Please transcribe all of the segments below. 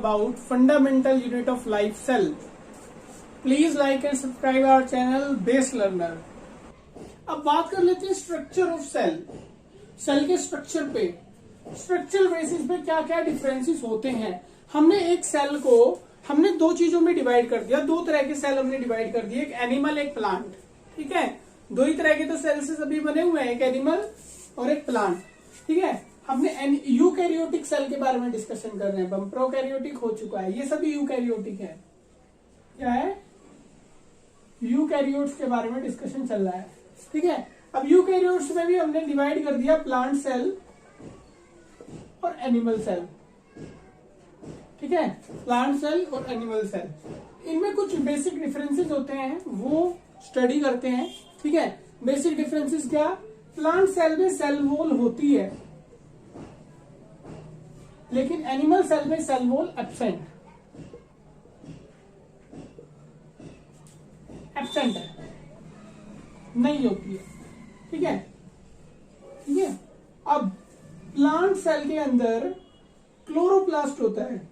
about fundamental unit of life, cell. Please like and subscribe our channel Base Learner. अब बात कर लेते हैं स्ट्रक्चर ऑफ सेल. सेल के स्ट्रक्चर पे, स्ट्रक्चरल बेसिस पे क्या क्या डिफरेंसेस होते हैं. हमने एक सेल को हमने दो चीजों में डिवाइड कर दिया. दो तरह के सेल हमने डिवाइड कर दिए, एक एनिमल एक प्लांट. ठीक है, दो ही तरह के तो सेल से सभी बने हुए हैं, एक एनिमल और एक प्लांट. ठीक है, हमने यूकैरियोटिक सेल के बारे में डिस्कशन कर रहे हैं. प्रोकैरियोटिक हो चुका है, ये सभी यूकैरियोटिक है. क्या है, यूकैरियोट्स के बारे में डिस्कशन चल रहा है. ठीक है, अब यूकैरियोट्स में भी हमने डिवाइड कर दिया प्लांट सेल और एनिमल सेल. ठीक है, प्लांट सेल और एनिमल सेल, इनमें कुछ बेसिक डिफरेंसेस होते हैं, वो स्टडी करते हैं. ठीक है, बेसिक डिफरेंसेस क्या, प्लांट सेल में सेल वॉल होती है लेकिन एनिमल सेल में सेल वॉल एब्सेंट है, नहीं होती है. ठीक है, ठीक है. अब प्लांट सेल के अंदर क्लोरोप्लास्ट होता है.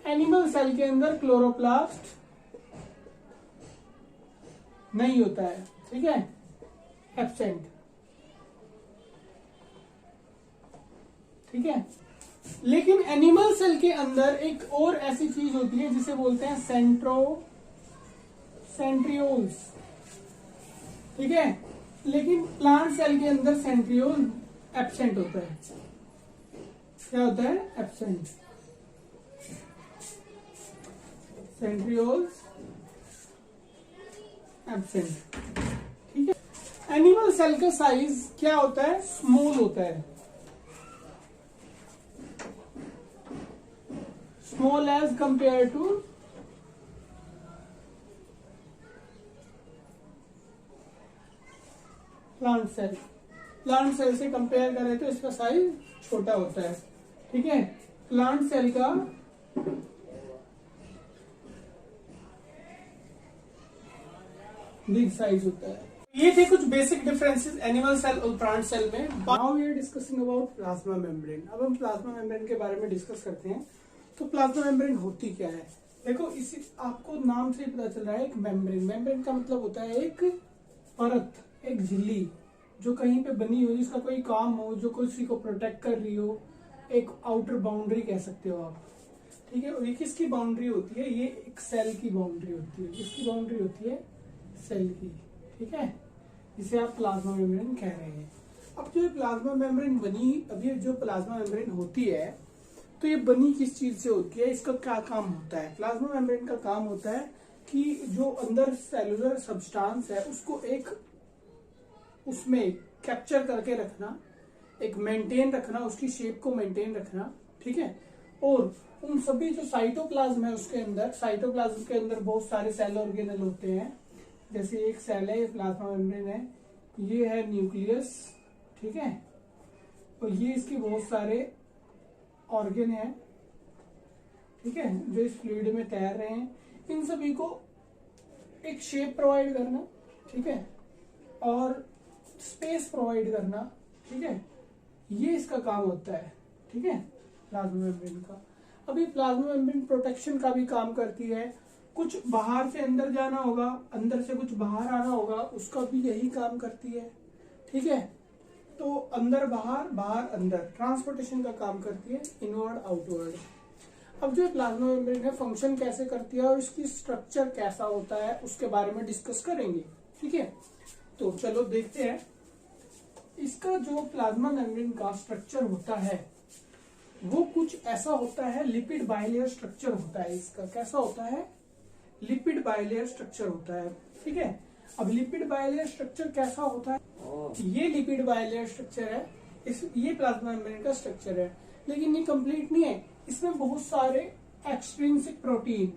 एनिमल सेल के अंदर क्लोरोप्लास्ट नहीं होता है. ठीक है, एब्सेंट. ठीक है, लेकिन एनिमल सेल के अंदर एक और ऐसी चीज होती है जिसे बोलते हैं सेंट्रियोल्स. ठीक है, लेकिन प्लांट सेल के अंदर सेंट्रियोल एब्सेंट होता है. क्या होता है, एब्सेंट. Centrioles absent. ठीक है, एनिमल सेल का साइज क्या होता है, स्मॉल होता है. Small as compare to plant cell. Plant cell से कंपेयर करें तो इसका साइज छोटा होता है. ठीक है, प्लांट सेल का बिग साइज होता है. ये थे कुछ बेसिक डिफरेंसेस एनिमल सेल और प्लांट सेल में. Now we are discussing about plasma membrane. अब हम प्लाज्मा मेम्ब्रेन के बारे में डिस्कस करते हैं. तो प्लाज्मा मेम्ब्रेन होती क्या है. देखो, इसी आपको नाम से ही पता चल रहा है, एक मेम्ब्रेन. मेम्ब्रेन का मतलब होता है एक परत, एक झिल्ली जो कहीं पे बनी हो, जिसका कोई काम हो, जो किसी को प्रोटेक्ट कर रही हो. एक आउटर बाउंड्री कह सकते हो आप. ठीक है, और ये किसकी बाउंड्री होती है, ये एक सेल की बाउंड्री होती है. किसकी बाउंड्री होती है, सेल की. ठीक है, जिसे आप प्लाज्मा मेम्ब्रेन कह रहे हैं. अब जो प्लाज्मा मेम्ब्रेन बनी, अभी जो प्लाज्मा मेम्ब्रेन होती है, तो ये बनी किस चीज से होती है, इसका क्या काम होता है. प्लाज्मा मेम्ब्रेन का काम होता है कि जो अंदर सेलुलर सब्सटेंस है उसको एक उसमें कैप्चर करके रखना, एक मेंटेन रखना, उसकी शेप को मेंटेन रखना. ठीक है, और उन सभी जो साइटोप्लाज्म है उसके अंदर, साइटोप्लाज्म के अंदर बहुत सारे सेल ऑर्गेनल होते हैं. जैसे एक सेल है, प्लाज्मा मेम्ब्रेन है, ये है न्यूक्लियस. ठीक है, और ये इसके बहुत सारे ऑर्गन है. ठीक है, जो इस फ्लूइड में तैर रहे हैं. इन सभी को एक शेप प्रोवाइड करना. ठीक है, और स्पेस प्रोवाइड करना. ठीक है, ये इसका काम होता है. ठीक है, प्लाज्मा मेम्ब्रेन का. अभी प्लाज्मा मेम्ब्रेन प्रोटेक्शन का भी काम करती है. कुछ बाहर से अंदर जाना होगा, अंदर से कुछ बाहर आना होगा, उसका भी यही काम करती है. ठीक है, तो अंदर बाहर, बाहर अंदर, ट्रांसपोर्टेशन का काम करती है, इनवर्ड आउटवर्ड. अब जो प्लाज्मा मेम्ब्रेन है, फंक्शन कैसे करती है और इसकी स्ट्रक्चर कैसा होता है, उसके बारे में डिस्कस करेंगे. ठीक है, तो चलो देखते हैं. इसका जो प्लाज्मा मेम्ब्रेन का स्ट्रक्चर होता है वो कुछ ऐसा होता है, लिपिड बाइलेयर स्ट्रक्चर होता है. इसका कैसा होता है, लिपिड बाइलेयर स्ट्रक्चर होता है. ठीक है, अब लिपिड बाइलेयर स्ट्रक्चर कैसा होता है, ये लिपिड बाइलेयर स्ट्रक्चर है. ये प्लाज्मा मेम्ब्रेन का स्ट्रक्चर है, लेकिन ये कंप्लीट नहीं है. इसमें बहुत सारे एक्सट्रिंसिक प्रोटीन,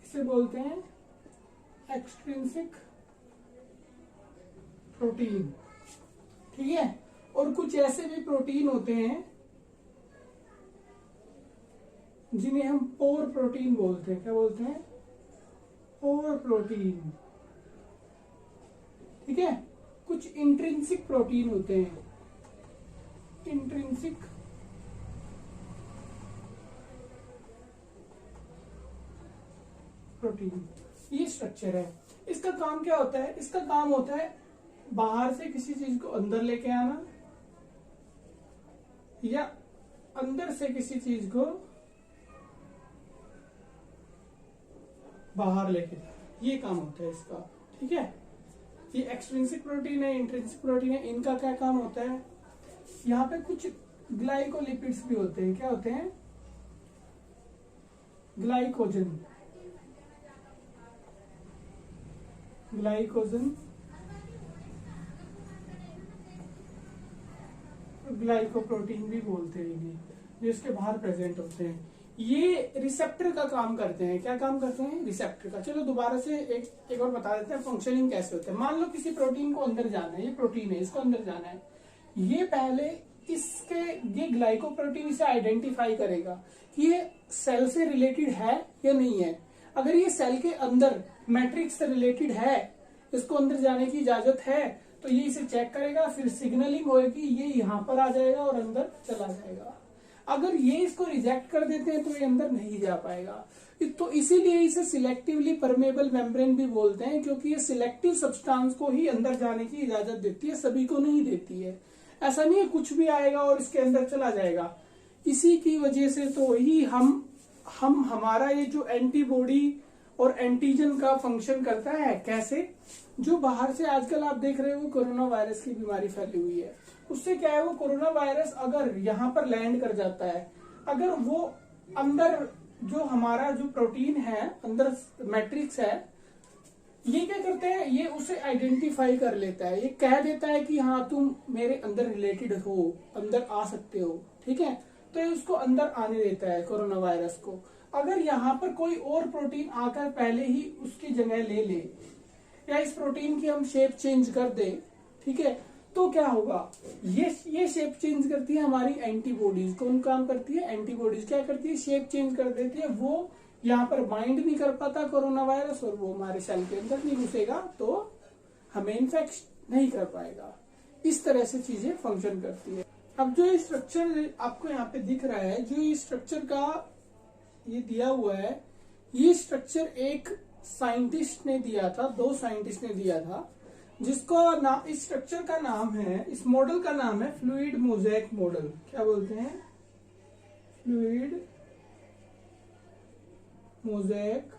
इसे बोलते हैं एक्सट्रिंसिक प्रोटीन. ठीक है, और कुछ ऐसे भी प्रोटीन होते हैं जिन्हें हम पोर प्रोटीन बोलते हैं. क्या बोलते हैं, पोर प्रोटीन. ठीक है। कुछ इंट्रिंसिक प्रोटीन होते हैं, इंट्रिंसिक प्रोटीन, ये स्ट्रक्चर है। इसका काम क्या होता है? इसका काम होता है बाहर से किसी चीज को अंदर लेके आना या अंदर से किसी चीज को बाहर लेके जाना, ये काम होता है इसका, ठीक है। ये एक्सट्रिंसिक प्रोटीन है, इंट्रिंसिक प्रोटीन है, इनका क्या काम होता है? यहाँ पे कुछ ग्लाइकोलिपिड्स भी होते हैं, क्या होते हैं? ग्लाइकोजन, ग्लाइकोजन, ग्लाइकोप्रोटीन भी बोलते हैं इन्हें, जो इसके बाहर प्रेजेंट होते हैं। ये रिसेप्टर का काम करते हैं। क्या काम करते हैं? रिसेप्टर का। चलो दोबारा से एक और बता देते हैं फंक्शनिंग कैसे होता है। मान लो किसी प्रोटीन को अंदर जाना है, ये प्रोटीन है, इसको अंदर जाना है, ये पहले ये ग्लाइकोप्रोटीन इसे आइडेंटिफाई करेगा कि ये सेल से रिलेटेड है या नहीं है। अगर ये सेल के अंदर मैट्रिक्स से रिलेटेड है, इसको अंदर जाने की इजाजत है, तो ये इसे चेक करेगा, फिर सिग्नलिंग होगी, ये यहाँ पर आ जाएगा और अंदर चला जाएगा। अगर ये इसको रिजेक्ट कर देते हैं तो ये अंदर नहीं जा पाएगा। तो इसीलिए इसे सिलेक्टिवली परमेबल मेम्ब्रेन भी बोलते हैं, क्योंकि ये सिलेक्टिव सब्सटेंस को ही अंदर जाने की इजाजत देती है, सभी को नहीं देती है। ऐसा नहीं है कुछ भी आएगा और इसके अंदर चला जाएगा। इसी की वजह से तो ही हमारा ये जो एंटीबॉडी और एंटीजन का फंक्शन करता है। कैसे? जो बाहर से आजकल आप देख रहे हो कोरोना वायरस की बीमारी फैली हुई है, उससे क्या है, वो कोरोना वायरस अगर यहाँ पर लैंड कर जाता है, अगर वो अंदर जो हमारा जो प्रोटीन है, अंदर मैट्रिक्स है, ये क्या करते हैं, ये उसे आइडेंटिफाई कर लेता है, ये कह देता है कि हाँ तुम मेरे अंदर रिलेटेड हो, अंदर आ सकते हो, ठीक है। तो ये उसको अंदर आने देता है कोरोना वायरस को। अगर यहाँ पर कोई और प्रोटीन आकर पहले ही उसकी जगह ले ले, या इस प्रोटीन की हम शेप चेंज कर दे, ठीक है, तो क्या होगा, ये शेप चेंज करती है हमारी एंटीबॉडीज। कौन काम करती है? एंटीबॉडीज क्या करती है? शेप चेंज कर देती है। वो यहाँ पर बाइंड नहीं कर पाता कोरोना वायरस, और वो हमारे सेल के अंदर नहीं घुसेगा, तो हमें इन्फेक्ट नहीं कर पाएगा। इस तरह से चीजें फंक्शन करती है। अब जो ये स्ट्रक्चर आपको यहाँ पे दिख रहा है, जो ये स्ट्रक्चर का ये दिया हुआ है, ये स्ट्रक्चर एक साइंटिस्ट ने दिया था, 2 साइंटिस्ट ने दिया था, जिसको इस स्ट्रक्चर का नाम है, इस मॉडल का नाम है फ्लूइड मोज़ेक मॉडल। क्या बोलते हैं? Fluid mosaic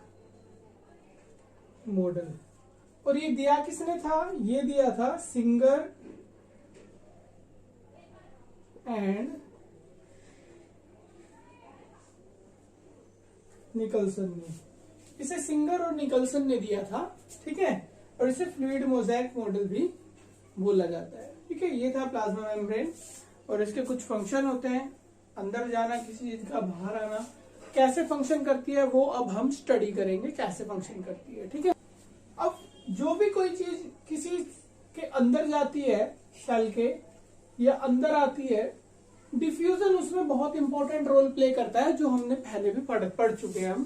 model. और ये दिया किसने था? ये दिया था सिंगर एंड निकलसन ने। इसे सिंगर और निकलसन ने दिया था, ठीक है। और इसे फ्लूइड मोज़ेक मॉडल भी बोला जाता है, ठीक है। ये था प्लाज्मा मेम्ब्रेन, और इसके कुछ फंक्शन होते हैं, अंदर जाना किसी चीज का, बाहर आना। कैसे फंक्शन करती है वो अब हम स्टडी करेंगे, कैसे फंक्शन करती है, ठीक है। अब जो भी कोई चीज किसी के अंदर जाती है, सेल के, या अंदर आती है, डिफ्यूजन उसमें बहुत इंपॉर्टेंट रोल प्ले करता है, जो हमने पहले भी पढ़ चुके हैं हम,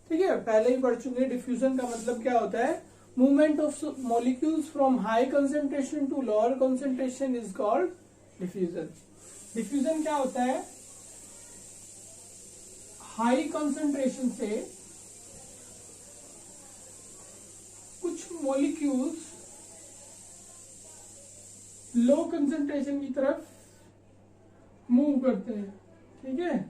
ठीक है, पहले ही पढ़ चुके हैं। डिफ्यूजन का मतलब क्या होता है? Movement of molecules from high concentration to lower concentration is called diffusion. Diffusion क्या होता है? हाई कंसेंट्रेशन से कुछ मॉलिक्यूल्स लो कंसेंट्रेशन की तरफ मूव करते हैं, ठीक है,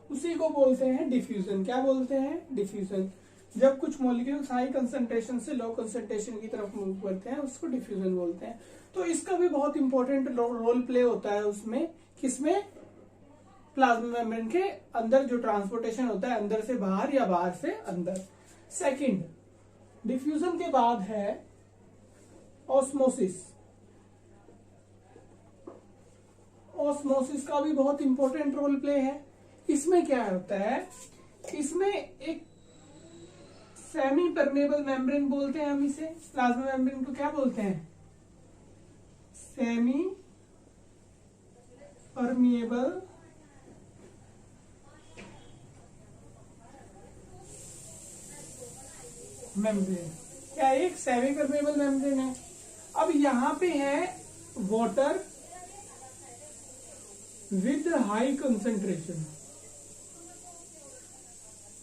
उसी को बोलते हैं डिफ्यूजन। क्या बोलते हैं? डिफ्यूजन। जब कुछ मॉलिक्यूल्स हाई कंसेंट्रेशन से लो कंसेंट्रेशन की तरफ मूव करते हैं, उसको डिफ्यूजन बोलते हैं। तो इसका भी बहुत इंपॉर्टेंट रोल प्ले होता है उसमें। किसमें? प्लाज्मा मेम्ब्रेन के अंदर जो ट्रांसपोर्टेशन होता है, अंदर से बाहर या बाहर से अंदर। सेकंड, डिफ्यूजन के बाद है ऑस्मोसिस। ऑस्मोसिस का भी बहुत इंपॉर्टेंट रोल प्ले है। इसमें क्या होता है? इसमें एक सेमी परमेबल मेम्ब्रेन बोलते हैं हम इसे। प्लाज्मा मेम्ब्रेन को क्या बोलते हैं? Semi permeable membrane. क्या एक सेमी परमेबल मेम्ब्रेन है। अब यहां पे है water with high concentration,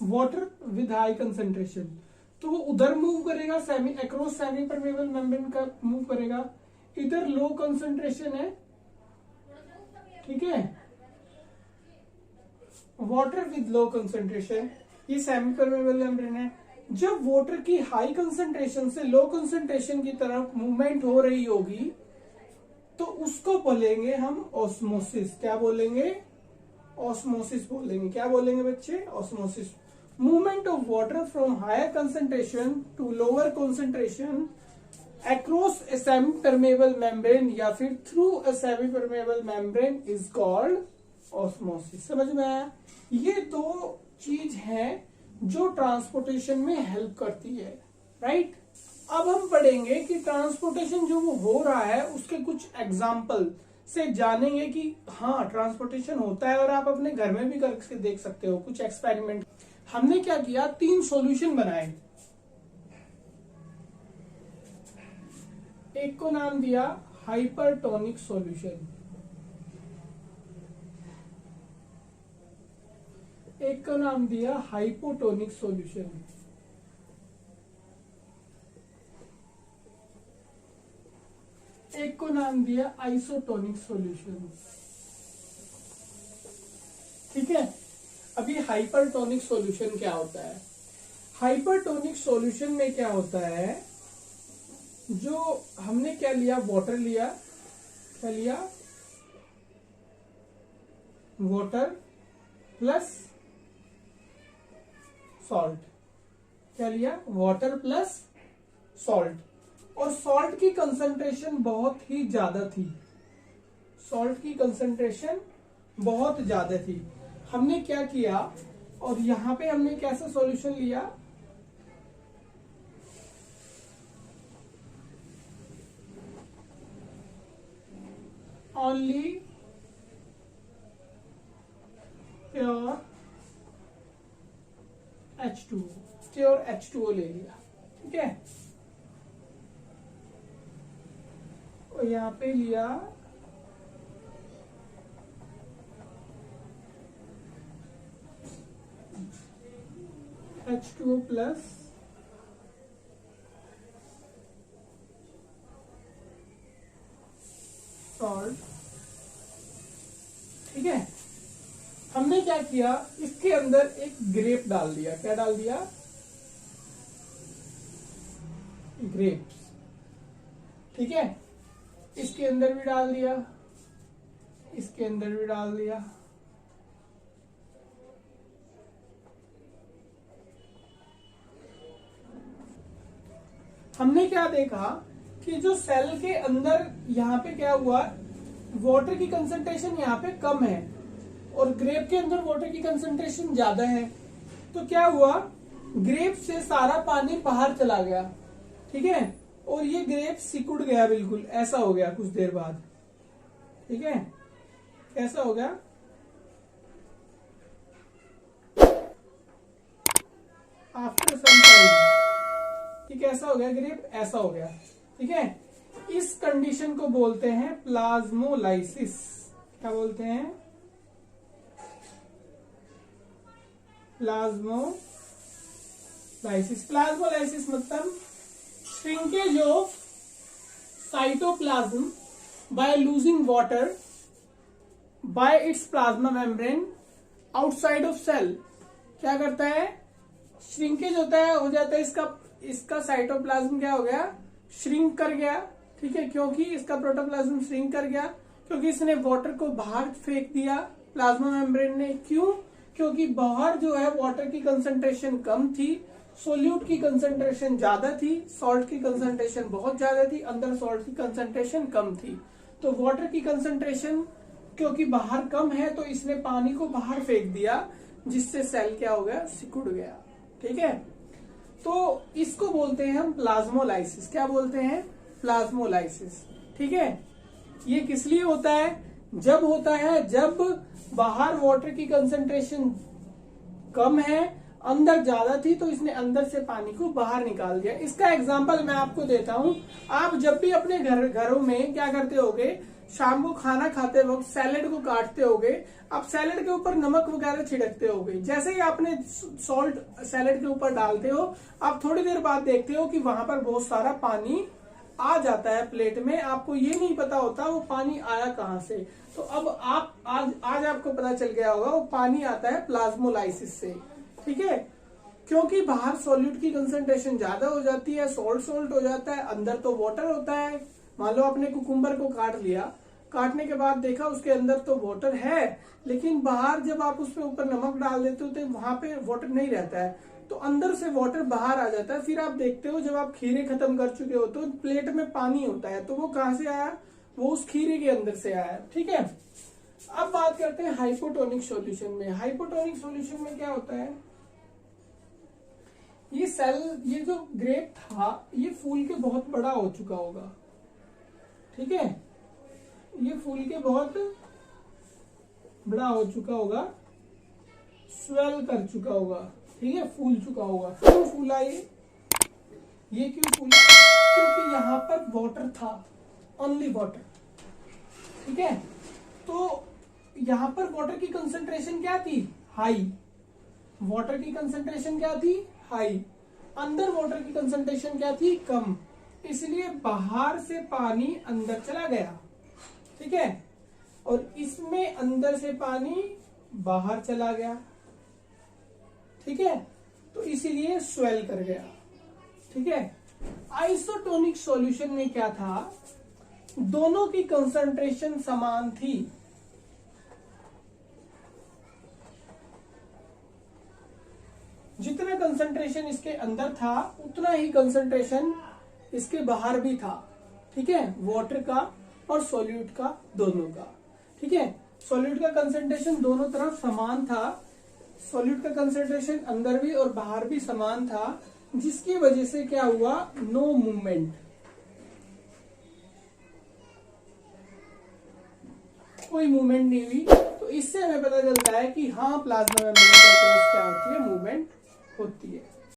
water with high concentration, तो वो उधर मूव करेगा, semi across semi permeable membrane का मूव करेगा। इधर लो कंसंट्रेशन है, ठीक है, वाटर विद लो कंसंट्रेशन, ये सेमी परमेबल मेम्ब्रेन है। जब वाटर की हाई कंसंट्रेशन से लो कंसंट्रेशन की तरफ मूवमेंट हो रही होगी तो उसको बोलेंगे हम ऑस्मोसिस। क्या बोलेंगे? ऑस्मोसिस बोलेंगे। क्या बोलेंगे बच्चे? Osmosis. Movement of water from higher concentration to lower concentration across a semi permeable membrane या फिर through a semi permeable membrane is called osmosis. समझ में आया? ये दो चीज है जो ट्रांसपोर्टेशन में हेल्प करती है, राइट। अब हम पढ़ेंगे कि ट्रांसपोर्टेशन जो हो रहा है उसके कुछ एग्जाम्पल से जानेंगे कि हाँ ट्रांसपोर्टेशन होता है, और आप अपने घर में भी करके देख सकते हो कुछ एक्सपेरिमेंट। हमने क्या किया, 3 सॉल्यूशन बनाए। एक को नाम दिया हाइपरटोनिक सॉल्यूशन, एक का नाम दिया हाइपोटोनिक सॉल्यूशन, एक को नाम दिया आइसोटोनिक सॉल्यूशन। ठीक है। अभी हाइपरटोनिक सॉल्यूशन क्या होता है? हाइपरटोनिक सॉल्यूशन में क्या होता है, जो हमने क्या लिया, वाटर लिया, क्या लिया, वाटर प्लस सॉल्ट, क्या लिया, वाटर प्लस सॉल्ट, और सॉल्ट की कंसंट्रेशन बहुत ही ज्यादा थी, सॉल्ट की कंसंट्रेशन बहुत ज्यादा थी। हमने क्या किया, और यहां पे हमने कैसा सॉल्यूशन लिया, only pure H2O, pure H2O ले लिया, ठीक है। और यहां पे लिया H2O प्लस सॉल्ट, ठीक है। हमने क्या किया, इसके अंदर एक ग्रेप डाल दिया। क्या डाल दिया? ग्रेप्स, ठीक है। इसके अंदर भी डाल दिया, इसके अंदर भी डाल दिया। हमने क्या देखा कि जो सेल के अंदर यहां पे क्या हुआ, वाटर की कंसंट्रेशन यहां पे कम है और ग्रेप के अंदर वाटर की कंसंट्रेशन ज्यादा है। तो क्या हुआ, ग्रेप से सारा पानी बाहर चला गया, ठीक है, और ये ग्रेप सिकुड़ गया, बिल्कुल ऐसा हो गया कुछ देर बाद, ठीक है। कैसा हो गया, आफ्टर सम टाइम, ठीक है, ऐसा हो गया ग्रेप, ऐसा हो गया, ठीक है। इस कंडीशन को बोलते हैं प्लाज्मोलाइसिस। क्या बोलते हैं? प्लाज्मोलाइसिस। प्लाज्मोलाइसिस मतलब shrinkage of cytoplasm by losing water by its plasma membrane outside of cell. क्या करता है, श्रिंकेज होता है, हो जाता है इसका साइटोप्लाज्म क्या हो गया, श्रिंक कर गया, ठीक है, क्योंकि इसका प्रोटोप्लाज्म श्रिंक कर गया, क्योंकि इसने वाटर को बाहर फेंक दिया प्लाज्मा मेम्ब्रेन ने। क्यों? क्योंकि बाहर जो है वाटर की कंसंट्रेशन कम थी, सोल्यूट की कंसंट्रेशन ज्यादा थी, सॉल्ट की कंसंट्रेशन बहुत ज्यादा थी, अंदर सॉल्ट की कंसंट्रेशन कम थी। तो वाटर की कंसंट्रेशन क्योंकि बाहर कम है तो इसने पानी को बाहर फेंक दिया, जिससे सेल क्या हो गया, सिकुड़ गया, ठीक है। तो इसको बोलते हैं हम प्लाज्मोलाइसिस। क्या बोलते हैं? प्लाज्मोलाइसिस, ठीक है। ये किस लिए होता है? जब होता है जब बाहर वाटर की कंसंट्रेशन कम है, अंदर ज्यादा थी तो इसने अंदर से पानी को बाहर निकाल दिया। इसका एग्जांपल मैं आपको देता हूँ। आप जब भी अपने घरों में क्या करते होगे, शाम को खाना खाते वक्त सैलेड को काटते होगे, आप सैलेड के ऊपर नमक वगैरह छिड़कते होगे। जैसे ही आपने सॉल्ट सैलेड के ऊपर डालते हो, आप थोड़ी देर बाद देखते हो कि वहां पर बहुत सारा पानी आ जाता है प्लेट में। आपको ये नहीं पता होता वो पानी आया कहाँ से। तो अब आप आज आपको पता चल गया होगा वो पानी आता है प्लाज्मोलाइसिस से। ठीक है, क्योंकि बाहर सॉल्यूट की कंसंट्रेशन ज्यादा हो जाती है, सॉल्ट हो जाता है, अंदर तो वाटर होता है। मान लो आपने कुकुम्बर को काट लिया, काटने के बाद देखा उसके अंदर तो वाटर है, लेकिन बाहर जब आप उसमें ऊपर नमक डाल देते हो तो वहां पे वाटर नहीं रहता है, तो अंदर से वाटर बाहर आ जाता है। फिर आप देखते हो जब आप खीरे खत्म कर चुके हो तो प्लेट में पानी होता है, तो वो कहां से आया, वो उस खीरे के अंदर से आया। ठीक है, अब बात करते हैं हाइपोटोनिक सॉल्यूशन में। हाइपोटोनिक सॉल्यूशन में क्या होता है, ये सेल, ये जो ग्रेप था ये फूल के बहुत बड़ा हो चुका होगा। ठीक है, ये फूल के बहुत बड़ा हो चुका होगा, स्वेल कर चुका होगा। ठीक है, फूल चुका होगा। क्यों फूला ये क्यों फूला, क्योंकि यहाँ पर वाटर था, ओनली वाटर। ठीक है, तो यहाँ पर वाटर की कंसंट्रेशन क्या थी, हाई। वाटर की कंसंट्रेशन क्या थी, हाई। अंदर वाटर की कंसंट्रेशन क्या थी, कम। इसलिए बाहर से पानी अंदर चला गया। ठीक है, और इसमें अंदर से पानी बाहर चला गया। ठीक है, तो इसीलिए स्वेल कर गया। ठीक है, आइसोटोनिक सॉल्यूशन में क्या था, दोनों की कंसंट्रेशन समान थी। जितना कंसंट्रेशन इसके अंदर था उतना ही कंसंट्रेशन इसके बाहर भी था। ठीक है, वाटर का और सॉल्यूट का, दोनों का। ठीक है, सॉल्यूट का कंसंट्रेशन दोनों तरफ समान था, सॉल्यूट का कंसंट्रेशन अंदर भी और बाहर भी समान था, जिसकी वजह से क्या हुआ, नो मूवमेंट, कोई मूवमेंट नहीं हुई। तो इससे हमें पता चलता है कि हाँ, प्लाज्मा मेम्ब्रेन क्या होती है, मूवमेंट होती है।